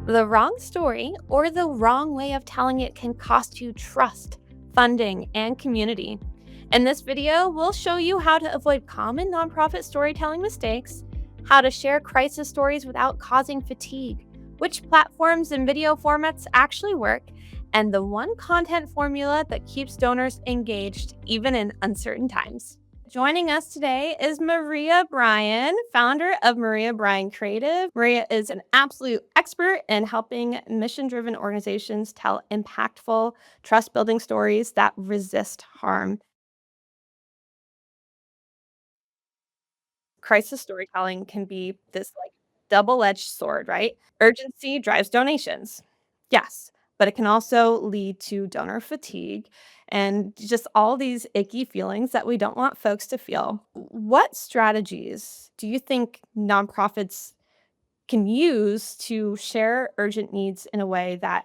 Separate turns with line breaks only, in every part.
The wrong story or the wrong way of telling it can cost you trust, funding, and community. In this video, we'll show you how to avoid common nonprofit storytelling mistakes, how to share crisis stories without causing fatigue, which platforms and video formats actually work, and the one content formula that keeps donors engaged even in uncertain times. Joining us today is Maria Bryan, founder of Maria Bryan Creative. Maria is an absolute expert in helping mission driven organizations tell impactful, trust building stories that resist harm. Crisis storytelling can be this like double-edged sword, right? Urgency drives donations. Yes, but it can also lead to donor fatigue and just all these icky feelings that we don't want folks to feel. What strategies do you think nonprofits can use to share urgent needs in a way that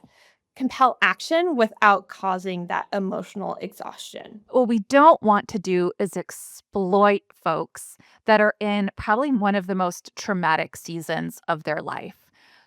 compel action without causing that emotional exhaustion?
What we don't want to do is exploit folks that are in probably one of the most traumatic seasons of their life.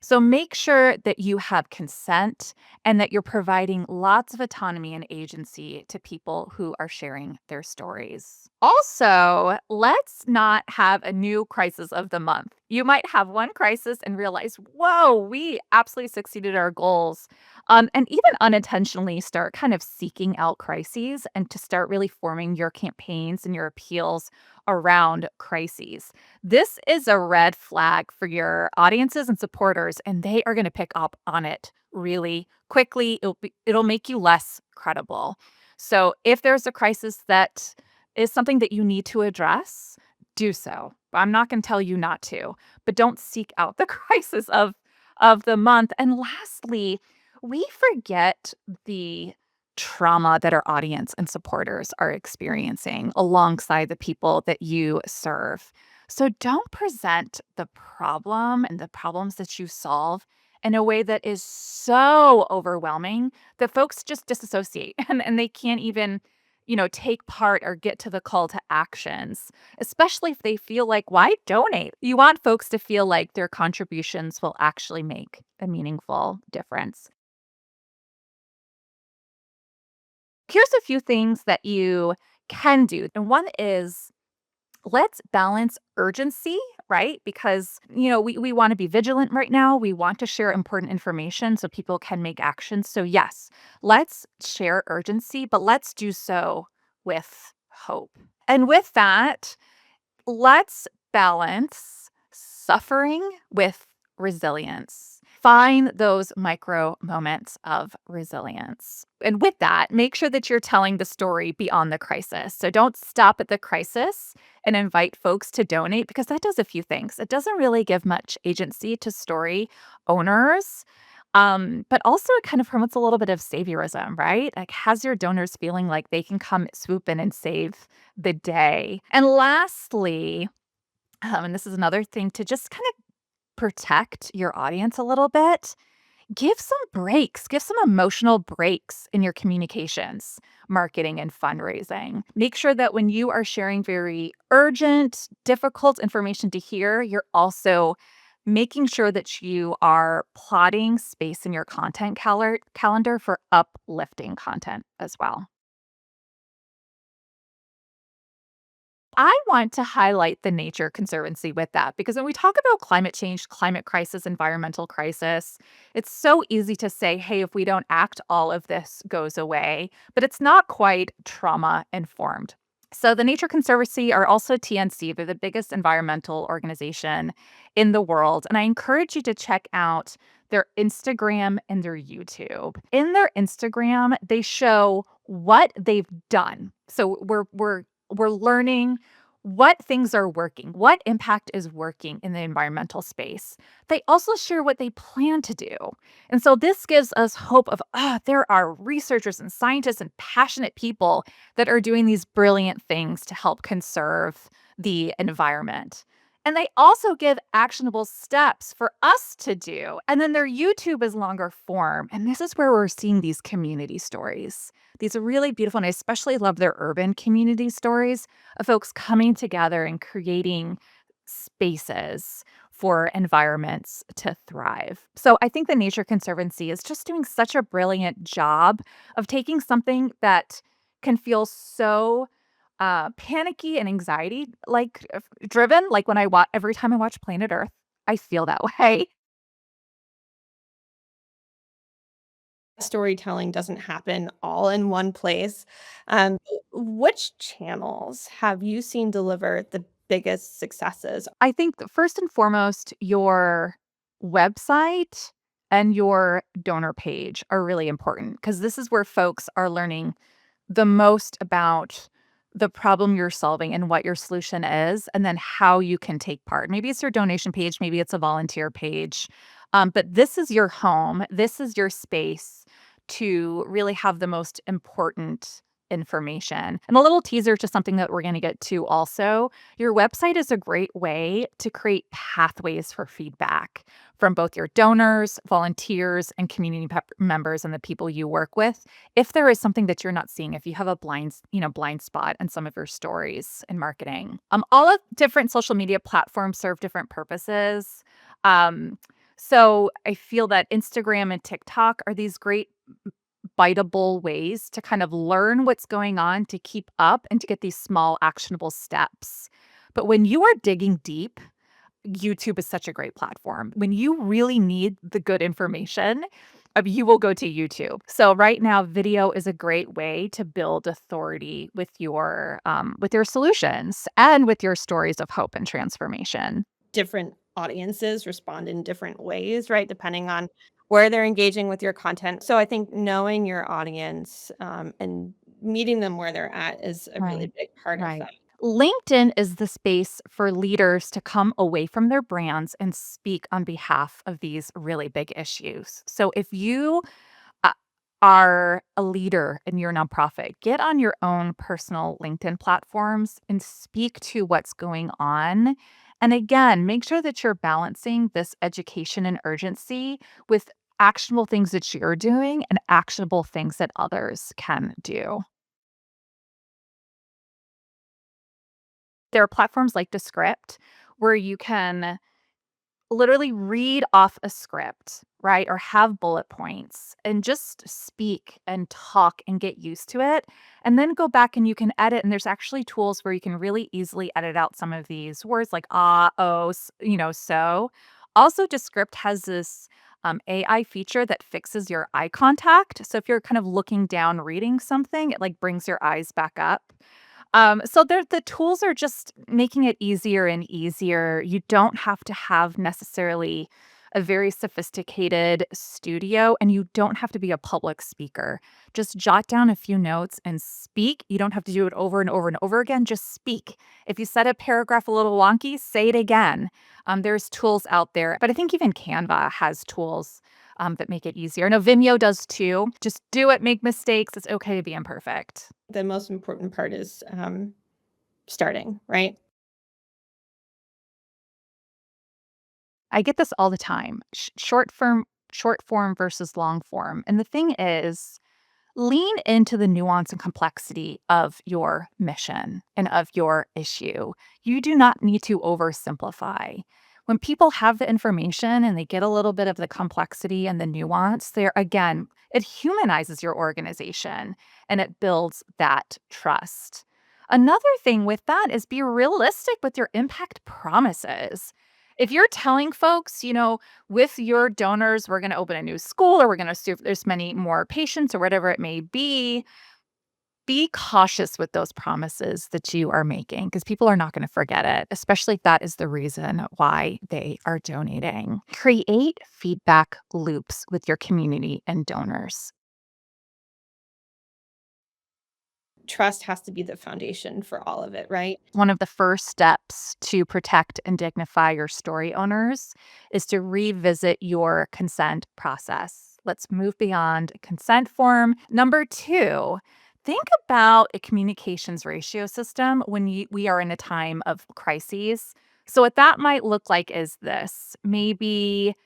So make sure that you have consent and that you're providing lots of autonomy and agency to people who are sharing their stories. Also, let's not have a new crisis of the month. You might have one crisis and realize, whoa, we absolutely succeeded our goals, and even unintentionally start kind of seeking out crises and to start really forming your campaigns and your appeals around crises. This is a red flag for your audiences and supporters, and they are going to pick up on it really quickly. It'll make you less credible. So if there's a crisis that is something that you need to address, do so. I'm not going to tell you not to, but don't seek out the crisis of the month. And lastly, we forget the trauma that our audience and supporters are experiencing alongside the people that you serve. So don't present the problem and the problems that you solve in a way that is so overwhelming that folks just disassociate and they can't even, take part or get to the call to actions, especially if they feel like, why donate? You want folks to feel like their contributions will actually make a meaningful difference. Here's a few things that you can do. And one is let's balance urgency, right? Because, we want to be vigilant right now. We want to share important information so people can make actions. So, yes, let's share urgency, but let's do so with hope. And with that, let's balance suffering with resilience. Find those micro moments of resilience. And with that, make sure that you're telling the story beyond the crisis. So don't stop at the crisis and invite folks to donate because that does a few things. It doesn't really give much agency to story owners. But also it kind of promotes a little bit of saviorism, right? Like has your donors feeling like they can come swoop in and save the day. And lastly, and this is another thing to just kind of protect your audience a little bit, give some breaks, give some emotional breaks in your communications, marketing, and fundraising. Make sure that when you are sharing very urgent, difficult information to hear, you're also making sure that you are plotting space in your content calendar for uplifting content as well. I want to highlight the Nature Conservancy with that because when we talk about climate change, climate crisis, environmental crisis, it's so easy to say, hey, if we don't act, all of this goes away. But it's not quite trauma informed. So, the Nature Conservancy are also TNC. They're the biggest environmental organization in the world. And I encourage you to check out their Instagram and their YouTube. In their Instagram, they show what they've done. So, we're learning what things are working, what impact is working in the environmental space. They also share what they plan to do. And so this gives us hope of, there are researchers and scientists and passionate people that are doing these brilliant things to help conserve the environment. And they also give actionable steps for us to do. And then their YouTube is longer form. And this is where we're seeing these community stories. These are really beautiful. And I especially love their urban community stories of folks coming together and creating spaces for environments to thrive. So I think the Nature Conservancy is just doing such a brilliant job of taking something that can feel so panicky and anxiety like driven. Like when I watch every time I watch Planet Earth, I feel that way.
Storytelling doesn't happen all in one place. Which channels have you seen deliver the biggest successes?
I think that first and foremost, your website and your donor page are really important because this is where folks are learning the most about the problem you're solving and what your solution is, and then how you can take part. Maybe it's your donation page, maybe it's a volunteer page. But this is your home, this is your space to really have the most important information. And a little teaser to something that we're going to get to also, your website is a great way to create pathways for feedback from both your donors, volunteers, and community members and the people you work with. If there is something that you're not seeing, if you have a blind spot in some of your stories and marketing. All of different social media platforms serve different purposes. Um, so I feel that Instagram and TikTok are these great biteable ways to kind of learn what's going on, to keep up, and to get these small actionable steps. But when you are digging deep, YouTube is such a great platform. When you really need the good information, you will go to YouTube. So right now, video is a great way to build authority with your solutions and with your stories of hope and transformation.
Different audiences respond in different ways, right? Depending on where they're engaging with your content. So I think knowing your audience, and meeting them where they're at is a really
Right.
big part of
Right.
that.
LinkedIn is the space for leaders to come away from their brands and speak on behalf of these really big issues. So if you uh, are a leader in your nonprofit, get on your own personal LinkedIn platforms and speak to what's going on. And again, make sure that you're balancing this education and urgency with actionable things that you're doing and actionable things that others can do. There are platforms like Descript where you can literally read off a script, right? Or have bullet points and just speak and talk and get used to it. And then go back and you can edit. And there's actually tools where you can really easily edit out some of these words like oh, so. Also, Descript has this AI feature that fixes your eye contact. So if you're kind of looking down reading something, it like brings your eyes back up. So the tools are just making it easier and easier. You don't have to have necessarily a very sophisticated studio, and you don't have to be a public speaker. Just jot down a few notes and speak. You don't have to do it over and over and over again. Just speak. If you said a paragraph a little wonky, say it again. There's tools out there, but I think even Canva has tools that make it easier. No, Vimeo does too. Just do it, make mistakes. It's okay to be imperfect.
The most important part is starting, right?
I get this all the time. Short form versus long form. And the thing is, lean into the nuance and complexity of your mission and of your issue. You do not need to oversimplify. When people have the information and they get a little bit of the complexity and the nuance, there again, it humanizes your organization and it builds that trust. Another thing with that is be realistic with your impact promises. If you're telling folks, with your donors, we're going to open a new school or we're going to see if there's many more patients or whatever it may be cautious with those promises that you are making because people are not going to forget it, especially if that is the reason why they are donating. Create feedback loops with your community and donors.
Trust has to be the foundation for all of it, right?
One of the first steps to protect and dignify your story owners is to revisit your consent process. Let's move beyond consent form. Number two, think about a communications ratio system when we are in a time of crises. So, what that might look like is this maybe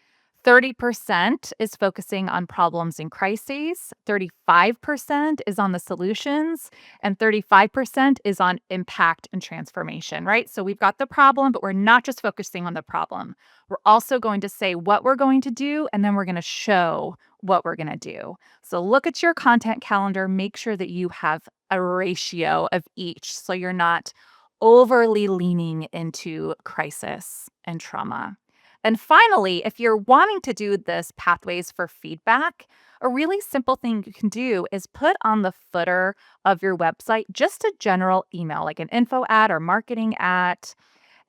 30% is focusing on problems and crises, 35% is on the solutions, and 35% is on impact and transformation, right? So we've got the problem, but we're not just focusing on the problem. We're also going to say what we're going to do, and then we're going to show what we're going to do. So look at your content calendar, make sure that you have a ratio of each so you're not overly leaning into crisis and trauma. And finally, if you're wanting to do this pathways for feedback, a really simple thing you can do is put on the footer of your website just a general email, like an info ad or marketing at,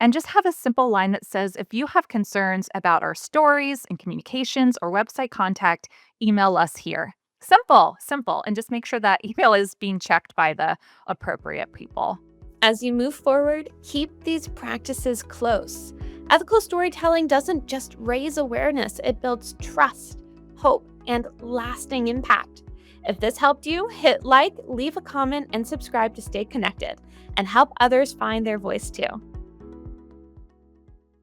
and just have a simple line that says, if you have concerns about our stories and communications or website contact, email us here. Simple, simple. And just make sure that email is being checked by the appropriate people.
As you move forward, keep these practices close. Ethical storytelling doesn't just raise awareness, it builds trust, hope, and lasting impact. If this helped you, hit like, leave a comment, and subscribe to stay connected and help others find their voice too.